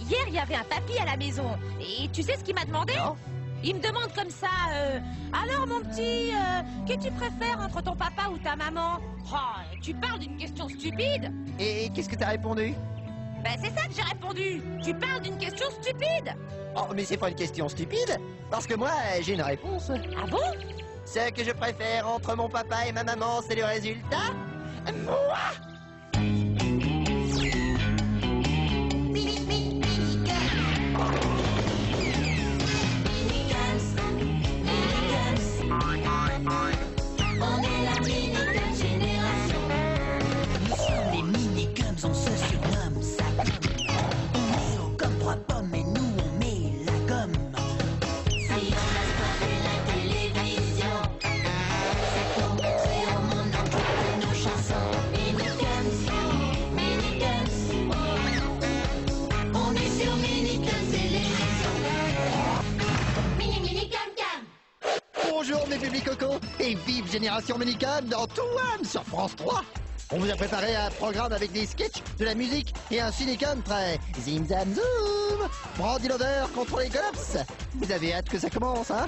hier, il y avait un papy à la maison. Et tu sais ce qu'il m'a demandé? Non. Il me demande comme ça, alors mon petit, qu'est-ce que tu préfères entre ton papa ou ta maman? Oh, tu parles d'une question stupide? Et qu'est-ce que t'as répondu? Ben c'est ça que j'ai répondu. Tu parles d'une question stupide? Oh, mais c'est pas une question stupide, parce que moi, j'ai une réponse. Ah bon? Ce que je préfère entre mon papa et ma maman, c'est le résultat. Moi! On est la Minicum génération. Nous sommes les Minicums, on se surnomme ça gomme. On est haut comme trois pommes et nous on met la gomme. Si on a spoté la télévision, c'est pour montrer au monde en toutes nos chansons. Minicums, Minicums, oh. On est sur Minicums télévision. Minicum Cam. Bonjour mes publics cocos, et vive Génération Minicum dans Tout One sur France 3. On vous a préparé un programme avec des sketchs, de la musique et un cinécom très zim zam zoom. Brandy Lover contre les Golops. Vous avez hâte que ça commence, hein?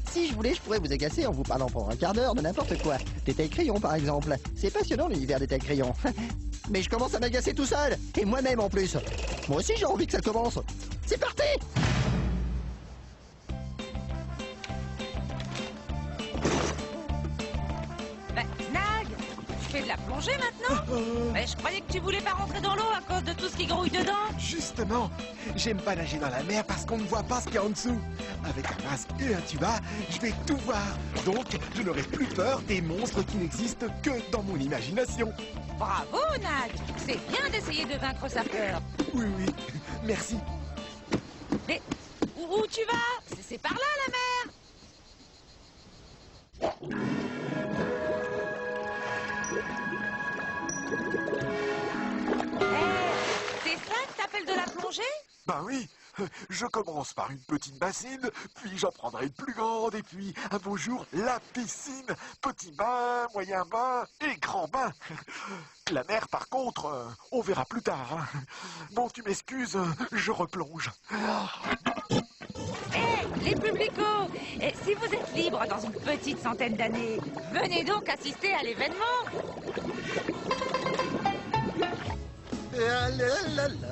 Si je voulais, je pourrais vous agacer en vous parlant pendant un quart d'heure de n'importe quoi. Des tailles crayons par exemple. C'est passionnant l'univers des tailles crayons. Mais je commence à m'agacer tout seul, et moi-même en plus. Moi aussi j'ai envie que ça commence. C'est parti! Ben, Nag, tu fais de la plongée maintenant? Mais je croyais que tu voulais pas rentrer dans l'eau à cause de tout ce qui grouille dedans. Justement, j'aime pas nager dans la mer parce qu'on ne voit pas ce qu'il y a en dessous. Avec un masque et un tuba, je vais tout voir. Donc, je n'aurai plus peur des monstres qui n'existent que dans mon imagination. Bravo, Nag. C'est bien d'essayer de vaincre sa peur. Oui, oui, merci. Mais où tu vas? C'est par là la mer. C'est ça que t'appelles de la plongée? Ben oui, je commence par une petite bassine, puis j'en prendrai une plus grande, et puis un beau jour, la piscine. Petit bain, moyen bain et grand bain. La mer, par contre, on verra plus tard. Hein. Bon, tu m'excuses, je replonge. Les publicos, si vous êtes libres dans une petite centaine d'années, venez donc assister à l'événement. Ah là là là.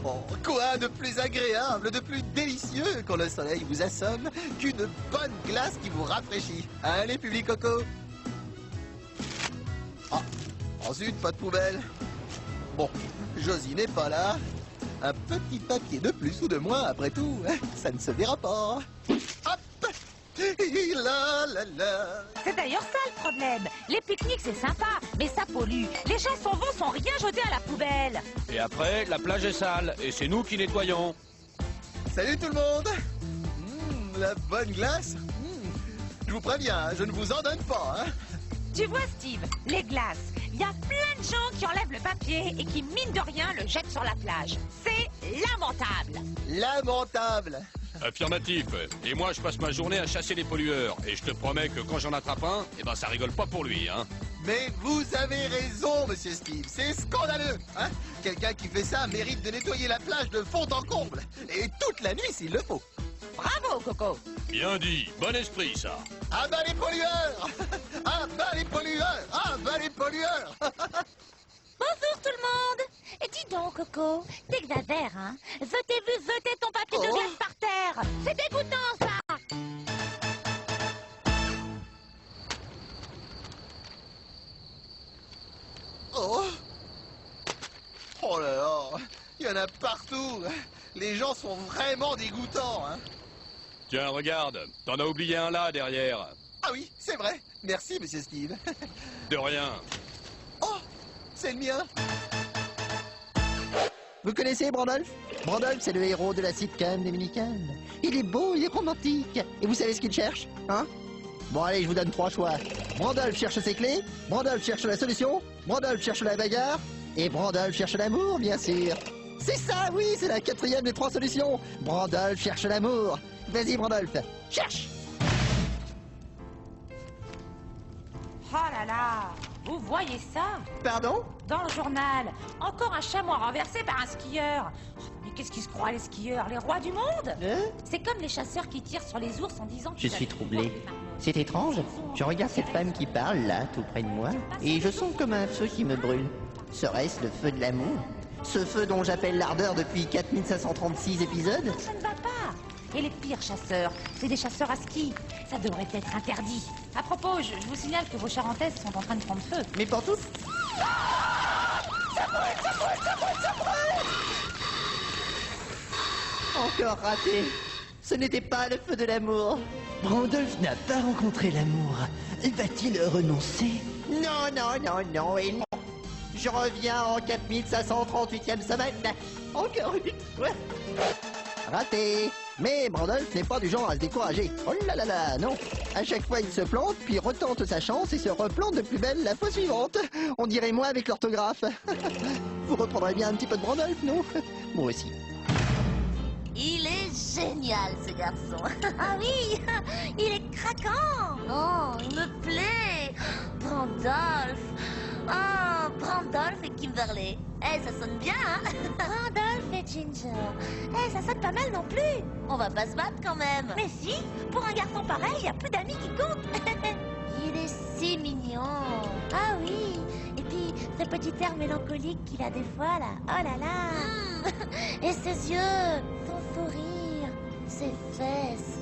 Oh, quoi de plus agréable, de plus délicieux quand le soleil vous assomme qu'une bonne glace qui vous rafraîchit. Hein, les publics cocos? Ah, ensuite, pas de poubelle. Bon, Josie n'est pas là. Un petit papier de plus ou de moins, après tout, hein, ça ne se verra pas. Hop! La la la. C'est d'ailleurs ça le problème. Les pique-niques c'est sympa, mais ça pollue. Les gens s'en vont sans rien jeter à la poubelle. Et après, la plage est sale, et c'est nous qui nettoyons. Salut tout le monde. La bonne glace. Je vous préviens, je ne vous en donne pas. Hein. Tu vois Steve, les glaces, il y a plein de gens qui enlèvent le papier et qui, mine de rien, le jettent sur la plage. C'est lamentable. Lamentable. Affirmatif. Et moi, je passe ma journée à chasser les pollueurs. Et je te promets que quand j'en attrape un, eh ben ça rigole pas pour lui, hein. Mais vous avez raison, monsieur Steve, c'est scandaleux, hein. Quelqu'un qui fait ça mérite de nettoyer la plage de fond en comble, et toute la nuit s'il le faut. Bravo Coco. Bien dit. Bon esprit, ça. Ah bah les pollueurs. Ah bah les pollueurs. Ah bah les pollueurs. Bonjour tout le monde. Et dis donc Coco, t'exagères, hein. Je t'ai vu jeter ton papier de glace par terre. C'est dégoûtant ça. Oh. Oh là là, il y en a partout. Les gens sont vraiment dégoûtants, hein. Tiens, regarde. T'en as oublié un là, derrière. Ah oui, c'est vrai. Merci, monsieur Steve. De rien. Oh, c'est le mien. Vous connaissez Brandolph? Brandolph, c'est le héros de la sitcom des Minicums. Il est beau, il est romantique. Et vous savez ce qu'il cherche, hein? Bon, allez, je vous donne 3 choix. Brandolph cherche ses clés, Brandolph cherche la solution, Brandolph cherche la bagarre, et Brandolph cherche l'amour, bien sûr. C'est ça, oui, c'est la 4e des 3 solutions. Brandolph cherche l'amour. Vas-y, Brandolph, cherche! Oh là là, vous voyez ça? Pardon? Dans le journal, encore un chamois renversé par un skieur. Oh, Mais qu'est-ce qu'ils se croient, les skieurs? Les rois du monde? C'est comme les chasseurs qui tirent sur les ours en disant Je qu'ils suis avaient troublé. pouvoir des marmottes. C'est étrange. Je regarde cette femme qui parle, là, tout près de moi, et je sens comme un feu qui me brûle. Serait-ce le feu de l'amour? Ce feu dont j'appelle l'ardeur depuis 4536 épisodes? Ça ne va pas. Et les pires chasseurs, c'est des chasseurs à ski. Ça devrait être interdit. À propos, je vous signale que vos charentaises sont en train de prendre feu. Mais pour toutes... Encore raté. Ce n'était pas le feu de l'amour. Randolph n'a pas rencontré l'amour. Va-t-il renoncer? Non, non, non, non, et non. Je reviens en 4538e semaine. Encore une fois. Raté. Mais Randolph n'est pas du genre à se décourager. Oh là là là, non. À chaque fois, il se plante, puis retente sa chance et se replante de plus belle la fois suivante. On dirait moi avec l'orthographe. Vous reprendrez bien un petit peu de Randolph, non? Moi aussi. Il est génial, ce garçon. Ah oui, il est craquant. Oh, il me plaît. Brandolph. Oh, Brandolph et Kimberly. Eh, ça sonne bien, hein? Randolph et Ginger. Eh, ça sonne pas mal non plus. On va pas se battre quand même. Mais si, pour un garçon pareil, il y a plus d'amis qui comptent. Il est si mignon. Ah oui, et puis ce petit air mélancolique qu'il a des fois là. Oh là là. Et ses yeux, son sourire, ses fesses.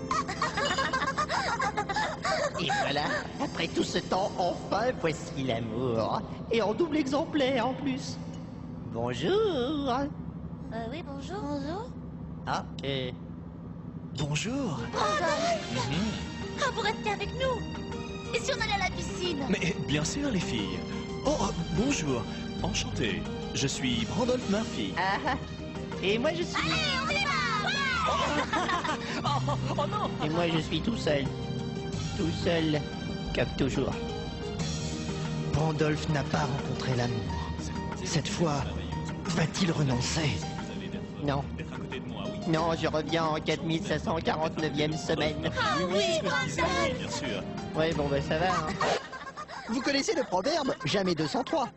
Et voilà, après tout ce temps, enfin, voici l'amour. Et en double exemplaire en plus. Bonjour. Oui, bonjour. Bonjour. Ah, Bonjour. Ah, vous restez avec nous. Et si on allait à la piscine? Mais bien sûr, les filles. Oh, bonjour. Enchanté. Je suis Randolph Murphy. ah. Et moi je suis... Oh non! Et moi je suis tout seul. Tout seul, comme toujours. Randolph n'a pas rencontré l'amour. Cette fois, va-t-il renoncer? Non. Non, je reviens en 4549e semaine. Ah oui, Randolph. Bien sûr. Ouais, bon, bah ça va. Hein. Vous connaissez le proverbe « jamais 203 ».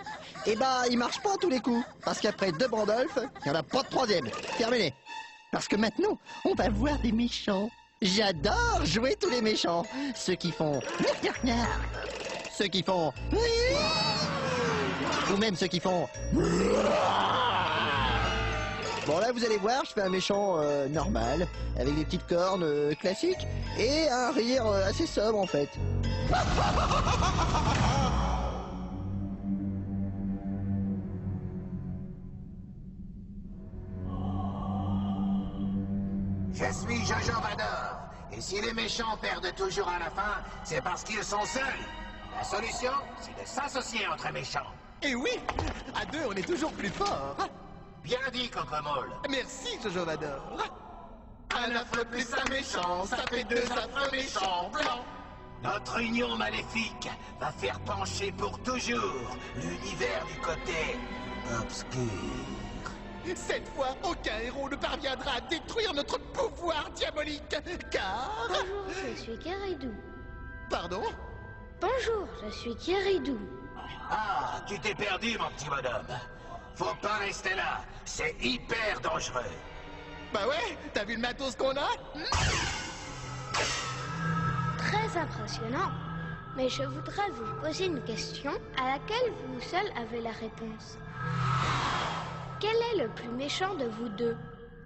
Eh bah, il marche pas à tous les coups. Parce qu'après deux Randolph, il n'y en a pas de troisième. Terminé. Parce que maintenant, on va voir des méchants. J'adore jouer tous les méchants. Ceux qui font... Ceux qui font... Ou même ceux qui font... Bon là vous allez voir, je fais un méchant normal, avec des petites cornes classiques, et un rire assez sobre en fait. Je suis Jojo Vador, et si les méchants perdent toujours à la fin, c'est parce qu'ils sont seuls. La solution, c'est de s'associer entre méchants. Et oui, à deux, on est toujours plus fort. Bien dit, Cocomole. Merci, Jojo Vador. Un affreux plus un méchant, ça fait deux affreux méchants blancs. Notre union maléfique va faire pencher pour toujours l'univers du côté obscur. Cette fois, aucun héros ne parviendra à détruire notre pouvoir diabolique, car... Bonjour, je suis Kiridou. Pardon? Bonjour, je suis Kiridou. Ah, tu t'es perdu, mon petit bonhomme. Faut pas rester là, c'est hyper dangereux. Bah ouais, t'as vu le matos qu'on a? Très impressionnant. Mais je voudrais vous poser une question à laquelle vous seul avez la réponse. Quel est le plus méchant de vous deux?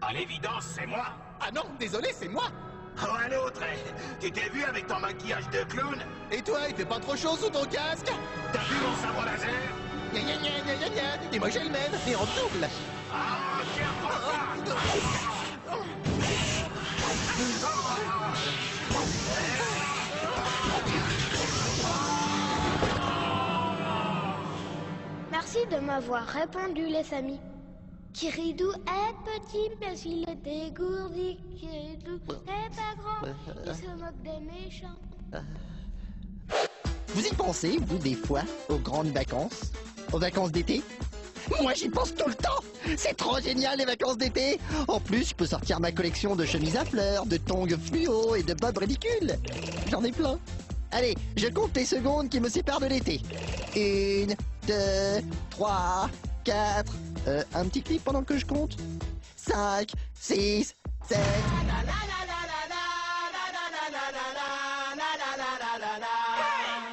À l'évidence, c'est moi. Ah non, désolé, c'est moi. Oh, un autre. Tu t'es vu avec ton maquillage de clown? Et toi, il fait pas trop chaud sous ton casque? T'as vu mon sabre laser? Gna gna gna gna gna gna. Et moi j'ai le même, et en double. Ah, tiens, prends ça. Merci de m'avoir répondu, les amis. Kiridou est petit, mais il est dégourdi. Kiridou n'est pas grand, il se moque des méchants. Vous y pensez, vous, des fois, aux grandes vacances? Aux vacances d'été? Moi, j'y pense tout le temps! C'est trop génial, les vacances d'été! En plus, je peux sortir ma collection de chemises à fleurs, de tongs fluo et de bobs ridicules. J'en ai plein. Allez, je compte les secondes qui me séparent de l'été. 1, 2, 3, 4... un petit clip pendant que je compte. 5, 6, 7...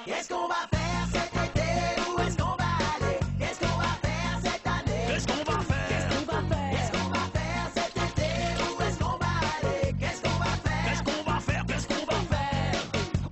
Qu'est-ce qu'on va faire cet été? Où est-ce qu'on va aller? Qu'est-ce qu'on va faire cette année? Qu'est-ce qu'on va faire? Qu'est-ce qu'on va faire? Qu'est-ce qu'on va faire cet été? Où est-ce qu'on va aller? Qu'est-ce qu'on va faire? Qu'est-ce qu'on va faire? Qu'est-ce qu'on va faire?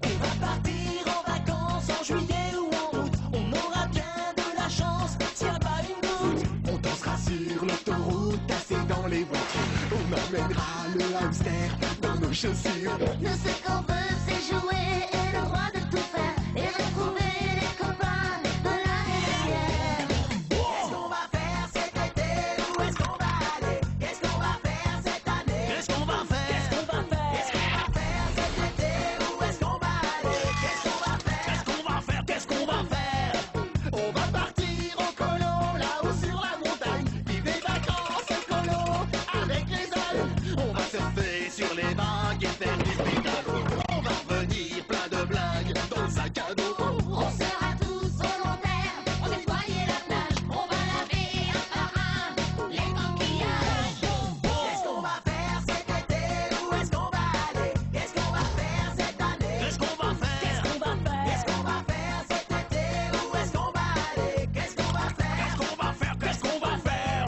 On va partir en vacances en juillet ou en août. On aura bien de la chance, tiens pas une goutte. On dansera sur l'autoroute, assis dans les voitures. On amènera le hamster dans nos chaussures. Nous ce qu'on veut c'est jouer et le droit de tout faire et retrouver les copains de l'année dernière. Qu'est-ce qu'on va faire cet été? Où est-ce qu'on va aller? Qu'est-ce qu'on va faire cette année? Qu'est-ce qu'on va faire? Qu'est-ce qu'on va faire? Qu'est-ce qu'on va faire cet été? Où est-ce qu'on va aller? Qu'est-ce qu'on va faire? Qu'est-ce qu'on va faire? Qu'est-ce qu'on va faire? On va partir en colo, là-haut sur la montagne. Vivre des vacances en colo, avec les amis. On va surfer sur les vagues et faire du pédalo. On va revenir plein de blagues dans le sac à dos. On sera tous volontaires, on nettoyer la plage, on va laver un par un les coquillages. Qu'est-ce qu'on va faire cet été? Où est-ce qu'on va aller? Qu'est-ce qu'on va faire cette année? Qu'est-ce qu'on va faire? Qu'est-ce qu'on va faire? Qu'est-ce qu'on va faire cet été? Où est-ce qu'on va aller? Qu'est-ce qu'on va faire? Qu'est-ce qu'on va faire? Qu'est-ce qu'on va faire?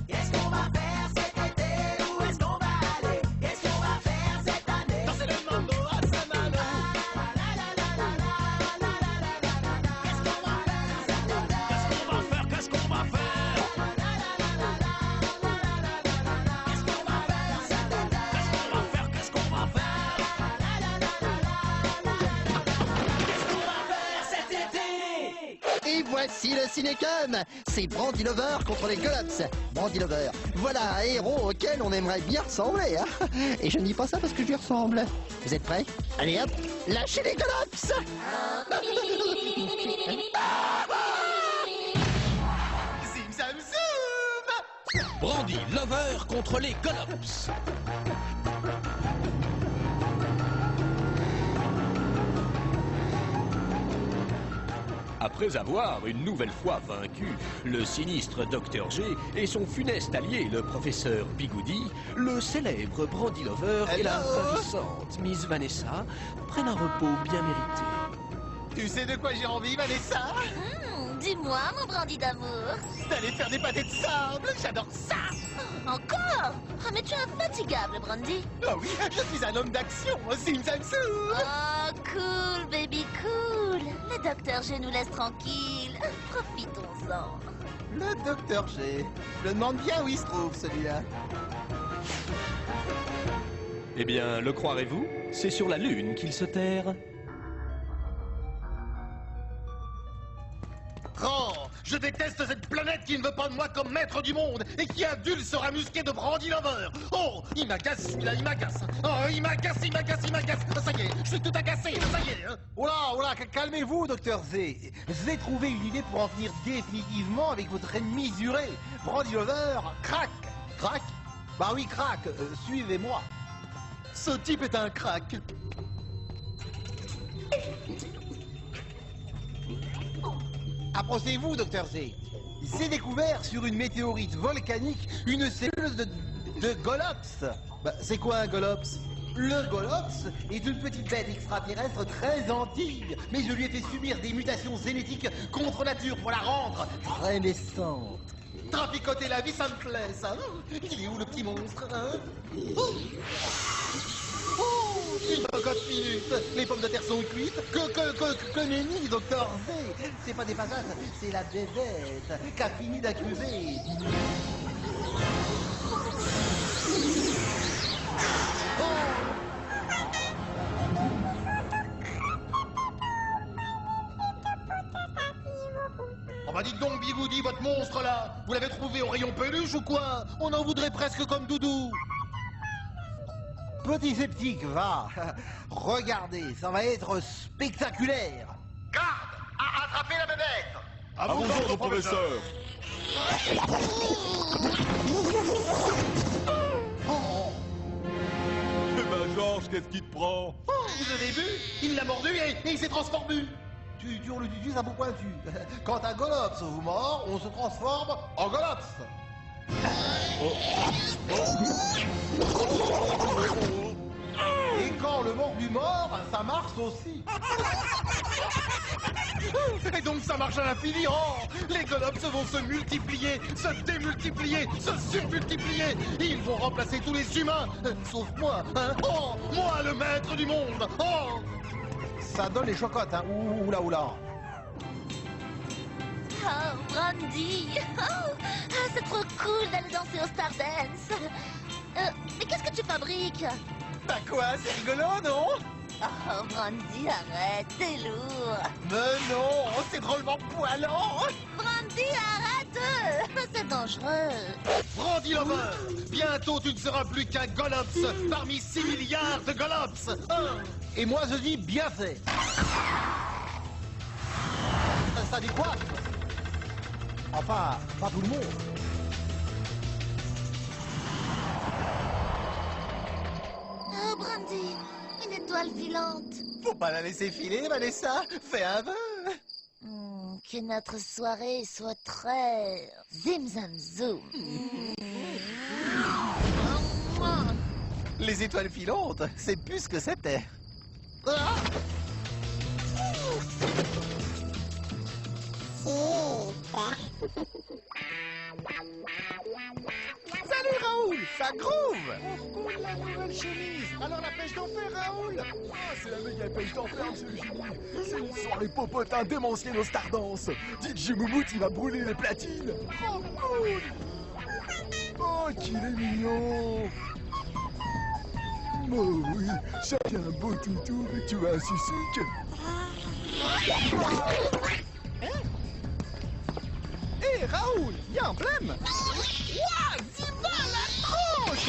Qu'est-ce qu'on va faire cet été? Où est-ce qu'on va aller? Qu'est-ce qu'on va faire cette année? Danser le mambo à Saint-Malo. Qu'est-ce qu'on va faire? Qu'est-ce qu'on va faire? Qu'est-ce qu'on va faire? Qu'est-ce qu'on va faire? Cet été! Et voici le Cinécom. C'est Brandy Lover contre les Golops. Brandy Lover, voilà un héros auquel on aimerait bien ressembler. Hein. Et je ne dis pas ça parce que je lui ressemble. Vous êtes prêts? Allez hop, lâchez les Golops. Zim zam zoom. Brandy Lover contre les Golops. Après avoir une nouvelle fois vaincu le sinistre Dr G et son funeste allié le professeur Bigoudi, le célèbre Brandy Lover et la ravissante Miss Vanessa prennent un repos bien mérité. Tu sais de quoi j'ai envie, Vanessa? Dis-moi, mon brandy d'amour. D'aller faire des pâtés de sable. J'adore ça. Encore? Ah, mais tu es infatigable, Brandy. Oh oui, je suis un homme d'action. Zim zam zoom. Oh, cool, baby, cool. Le docteur G nous laisse tranquille. Profitons-en. Le docteur G. Je me demande bien où il se trouve, celui-là. Eh bien, le croirez-vous? C'est sur la Lune qu'il se terre. Oh, je déteste cette planète qui ne veut pas de moi comme maître du monde et qui adule ce rat musqué de Brandy Lover. Oh, il m'agace celui-là, il m'agace. Oh, il m'agace, il m'agace, il m'agace. Ah, ça y est, je suis tout agacé, ça y est. Hein. Oh là, calmez-vous, docteur Z. J'ai trouvé une idée pour en finir définitivement avec votre ennemi juré. Brandy Lover, crac. Crac? Bah oui, crac, suivez-moi. Ce type est un crack. Approchez-vous, docteur Z. J'ai découvert sur une météorite volcanique une cellule de Golops. Bah, c'est quoi un Golops? Le Golops est une petite bête extraterrestre très antique, mais je lui ai fait subir des mutations génétiques contre nature pour la rendre très naissante. Traficoter la vie, ça me plaît, ça. Il est où le petit monstre, hein? Oh, une cocotte minute. Les pommes de terre sont cuites. Que nenni, docteur Z. C'est pas des patates, c'est la bébête qu'a fini d'accuser. Oh bah dites donc, Bigoudi, votre monstre là, vous l'avez trouvé au rayon peluche ou quoi? On en voudrait presque comme Doudou. Petit sceptique, va. Regardez, ça va être spectaculaire. Garde à attraper la bébête. À vos ordres, professeur. Eh ben Georges, qu'est-ce qui te prend? Oh, vous avez vu? Il l'a mordu et il s'est transformé. Tu hurles du à bout pointu. Quand un Golops vous mord, on se transforme en Golops. Et quand le mordu mord, ça marche aussi. Et donc ça marche à l'infini. Oh, les Golops vont se multiplier, se démultiplier, se submultiplier. Ils vont remplacer tous les humains, sauf moi. Hein. Oh, moi le maître du monde. Oh, ça donne les chocottes, hein. Oula, oula. Oh, Brandy. C'est trop cool d'aller danser au Stardance. Mais qu'est-ce que tu fabriques? Bah quoi, c'est rigolo, non? Oh, Brandy, arrête, t'es lourd. Mais non, c'est drôlement poilant. Brandy, arrête. C'est dangereux. Brandy Lover, bientôt tu ne seras plus qu'un Golops parmi 6 milliards de Golops. Et moi je dis bien fait. Ça dit quoi? Enfin, pas tout le monde. Oh, Brandy, une étoile filante. Faut pas la laisser filer, Vanessa. Fais un vœu. Que notre soirée soit très... Zim zam zoom. Les étoiles filantes, c'est plus ce que c'était. Ah! Salut Raoul, ça groove. La nouvelle chemise. Alors la pêche d'enfer, Raoul. C'est la méga pêche d'enfer, monsieur le génie. C'est une soirée popotin démentielle au Stardance. DJ Moumout, il va brûler les platines. Oh, cool. Oh, qu'il est mignon. Oh oui, chacun un beau toutou, mais tu as un susuc. Hé Raoul, y'a un problème. Ouah, dis-moi la tronche.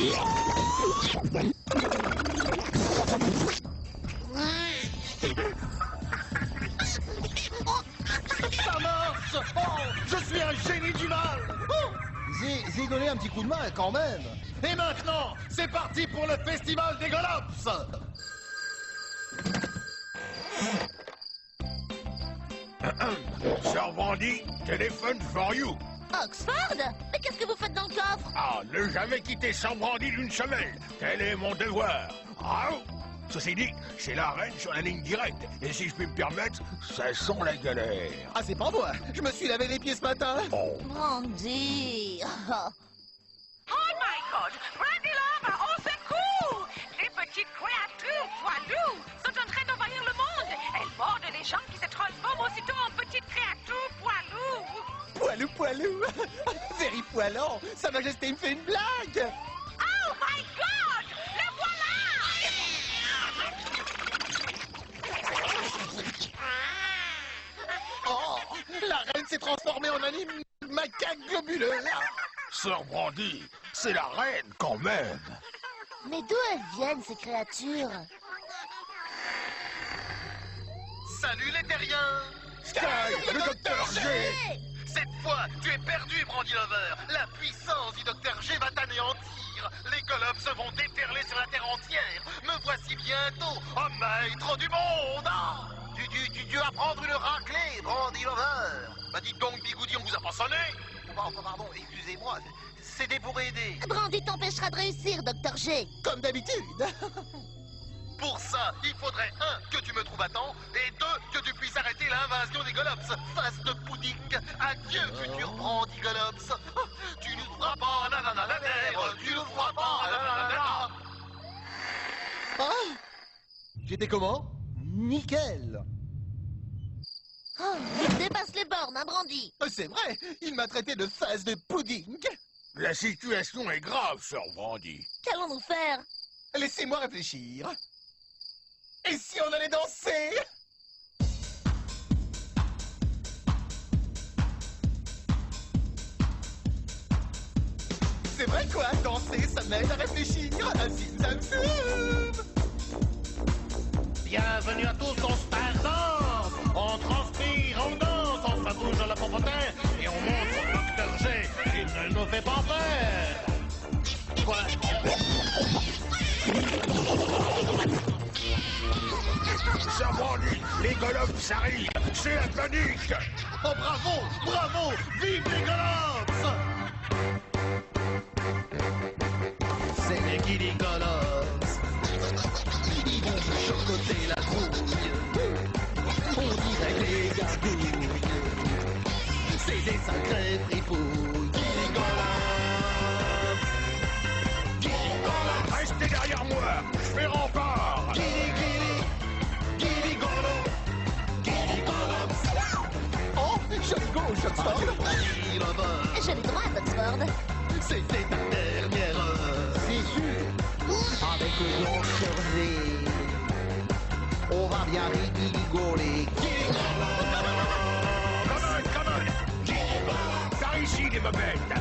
Ça marche. Oh, je suis un génie du mal. Oh. J'ai donné un petit coup de main quand même. Et maintenant, c'est parti pour le festival des Golops. Sir Brandy, téléphone for you. Oxford? Mais qu'est-ce que vous faites dans le coffre? Ah, ne jamais quitter Sir Brandy d'une semelle. Tel est mon devoir. Ah, ceci dit, c'est la reine sur la ligne directe. Et si je puis me permettre, ça sent la galère. Ah, c'est pas moi. Je me suis lavé les pieds ce matin. Oh. Brandy. Oh my God! Brandy Love, au secours! Les petites créatures poilues sont en train d'envahir le monde. Elles mordent les gens qui se transforment aussitôt en petites créatures poilues. Poilou, poilou. Very poilant. Sa Majesté me fait une blague. Oh my God! Les voilà! Oh, la reine s'est transformée en anime macaque globuleux. Sir Brandy, c'est la reine quand même. Mais d'où elles viennent, ces créatures? Salut les terriens. Sky, le Docteur G. Cette fois, tu es perdu, Brandy Lover. La puissance du Docteur G va t'anéantir. Les Golops vont déferler sur la Terre entière. Me voici bientôt, oh maître du monde. Ah, tu vas prendre une raclée, Brandy Lover. Bah dites donc, Bigoudi, on vous a pas sonné? Enfin, pardon, excusez-moi, c'était pour aider. Brandy t'empêchera de réussir, Dr. G. Comme d'habitude. Pour ça, il faudrait 1. que tu me trouves à temps, et 2. que tu puisses arrêter l'invasion des Golops. Face de pudding. Adieu, futur Brandy Golops. Tu nous feras pas nanana la terre. Tu nous feras pas nanana. Ah, j'étais comment? Nickel. Oh, il dépasse les bornes, hein, Brandy? C'est vrai, il m'a traité de face de pudding. La situation est grave, Sir Brandy. Qu'allons-nous faire? Laissez-moi réfléchir. Et si on allait danser? C'est vrai quoi, danser, ça m'aide à réfléchir. Zim zam zoom. Bienvenue à tous dans Stardance. On transpire, on danse, on se bouge dans la popotin et on montre au Dr. G qu'il ne nous fait pas peur. Quoi? Sir Brandy, les Golops arrivent. C'est la panique. Oh bravo, bravo, vive les Golops. Guili Golops. Ils vont se chocoter la trouille. On dirait des gargouilles. C'est des sacrés fripouilles. Guili Golops. Guili Golops. Restez derrière moi, je fais rempart. Guili Golops. Guili Golops. Oh, joli gauche, Oxford. Joli droite, Oxford. C'était ta dernière heure. C'est sûr. Avec le Dr. Z, on va bien rigoler. Come on. Par ici, les mobettes.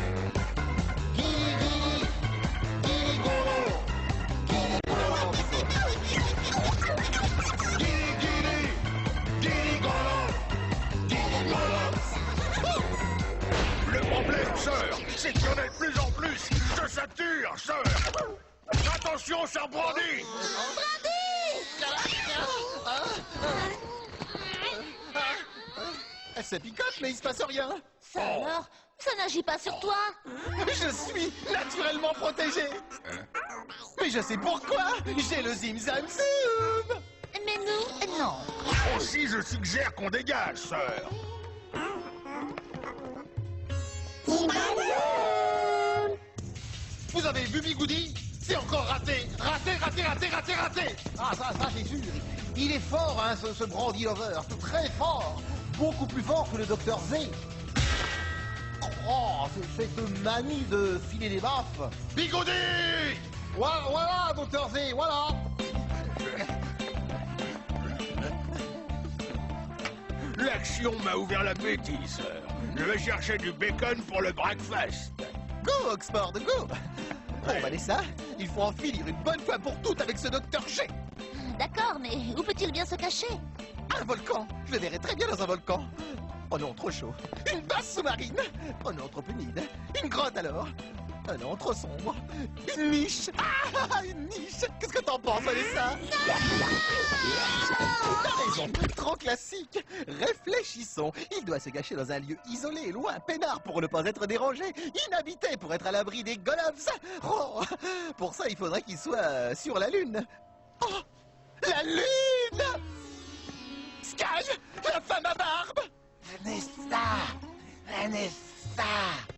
Le problème, sœur, c'est qu'il y en a de plus en plus. Je sature, sœur. Attention, sœur Brandy. Ça picote, mais il se passe rien. Ça alors? Ça n'agit pas sur toi? Je suis naturellement protégé. Mais je sais pourquoi. J'ai le Zim Zam Zoom. Mais nous, non. Aussi, je suggère qu'on dégage, sœur. Vous avez vu Bigoudi? C'est encore raté. Raté. Ah, ça, c'est sûr. Il est fort, hein, ce Brandy Lover. Très fort. Beaucoup plus fort que le Dr. Z. Oh, c'est cette manie de filer des baffes. Bigoudi! Voilà, Dr. Z, voilà. L'action m'a ouvert l'appétit, sœur. Je vais chercher du bacon pour le breakfast. Go, Oxford, go. Bon, Vanessa, il faut en finir une bonne fois pour toutes avec ce Dr. G. D'accord, mais où peut-il bien se cacher? Un volcan. Je le verrai très bien dans un volcan. Oh non, trop chaud. Une base sous-marine. Oh non, trop humide. Une grotte alors. Oh non, trop sombre. Une niche. Ah, une niche. Qu'est-ce que t'en penses, Vanessa? T'as raison. Trop classique. Réfléchissons. Il doit se cacher dans un lieu isolé, loin, peinard, pour ne pas être dérangé. Inhabité pour être à l'abri des Golops. Oh, pour ça, il faudrait qu'il soit sur la Lune. Oh, la Lune! Sky, la femme à barbe!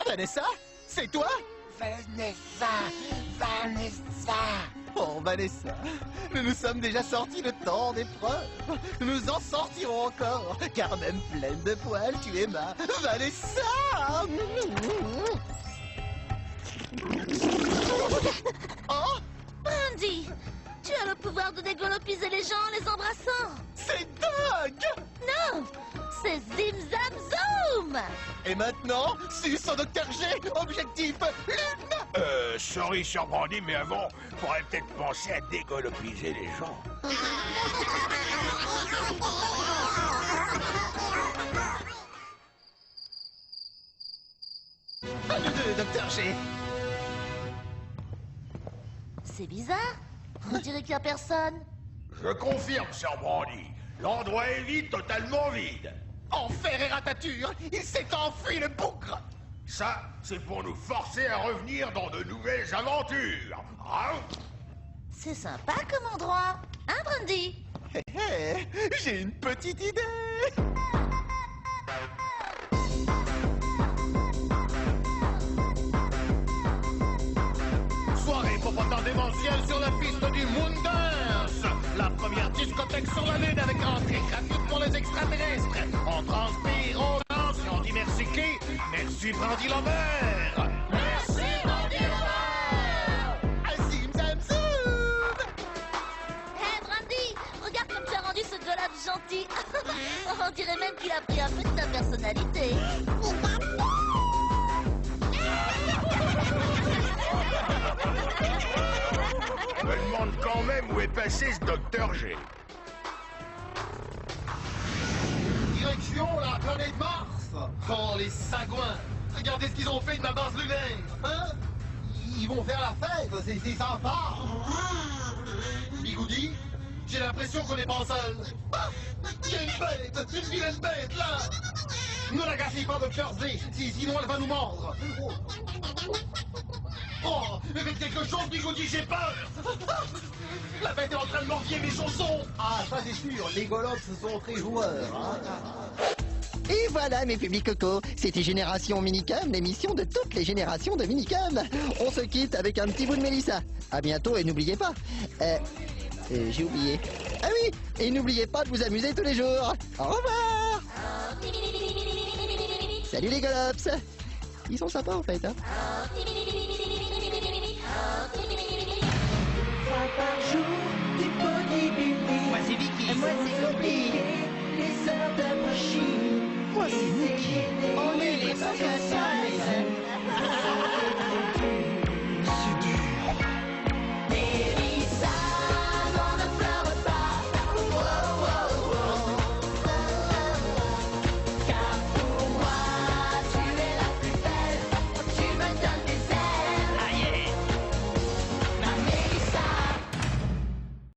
Vanessa, c'est toi? Vanessa! Oh, Vanessa, nous nous sommes déjà sortis de tant d'épreuves. Nous en sortirons encore, car même pleine de poils, tu es ma Vanessa! Oh! Brandy, tu as le pouvoir de dégolopiser les gens en les embrassant. C'est dingue! Non, c'est Zim Zam Zoom. Et maintenant, suce au Dr. G, objectif Lune! Sorry, sœur Brandy, mais avant, faudrait peut-être penser à dégolopiser les gens. À nous deux, Dr. G! C'est bizarre. On dirait qu'il n'y a personne. Je confirme, sœur Brandy. L'endroit est vide, totalement vide. Enfer et ratature, il s'est enfui le bougre! Ça, c'est pour nous forcer à revenir dans de nouvelles aventures. Ah, C'est sympa comme endroit. Hein, Brandy? Hé, hé, j'ai une petite idée! Soirée popotin démentielle sur la piste du Moondance! La première discothèque sur la Lune avec entrée gratuite pour les extraterrestres! On transpire, on danse et on dit merci qui? Merci Brandy Lover! Merci Brandy Lover! Zim Zam Zoom! Hé, Brandy, regarde comme tu as rendu ce golap gentil. On dirait même qu'il a pris un peu de ta personnalité. je me demande quand même où est passé ce Dr. G. Direction la planète Mars! Oh, les sagouins! Regardez ce qu'ils ont fait de ma base lunaire! Hein? Ils vont faire la fête, c'est sympa! Bigoudi, j'ai l'impression qu'on n'est pas seul! Ah, il y a une vilaine bête, là! Ne la gâchez pas, Dr. Z, sinon elle va nous mordre! Oh, faites quelque chose, Bigoudi, j'ai peur. La bête est en train de m'envier mes chansons. Ah, ça c'est sûr, les Golops sont très joueurs. Hein. Et voilà mes publics cocos, c'était Génération Minicum, l'émission de toutes les générations de Minicum. On se quitte avec un petit bout de Mélissa. À bientôt et n'oubliez pas... j'ai oublié. Ah oui, et n'oubliez pas de vous amuser tous les jours. Au revoir. Salut les Golops. Ils sont sympas en fait, hein.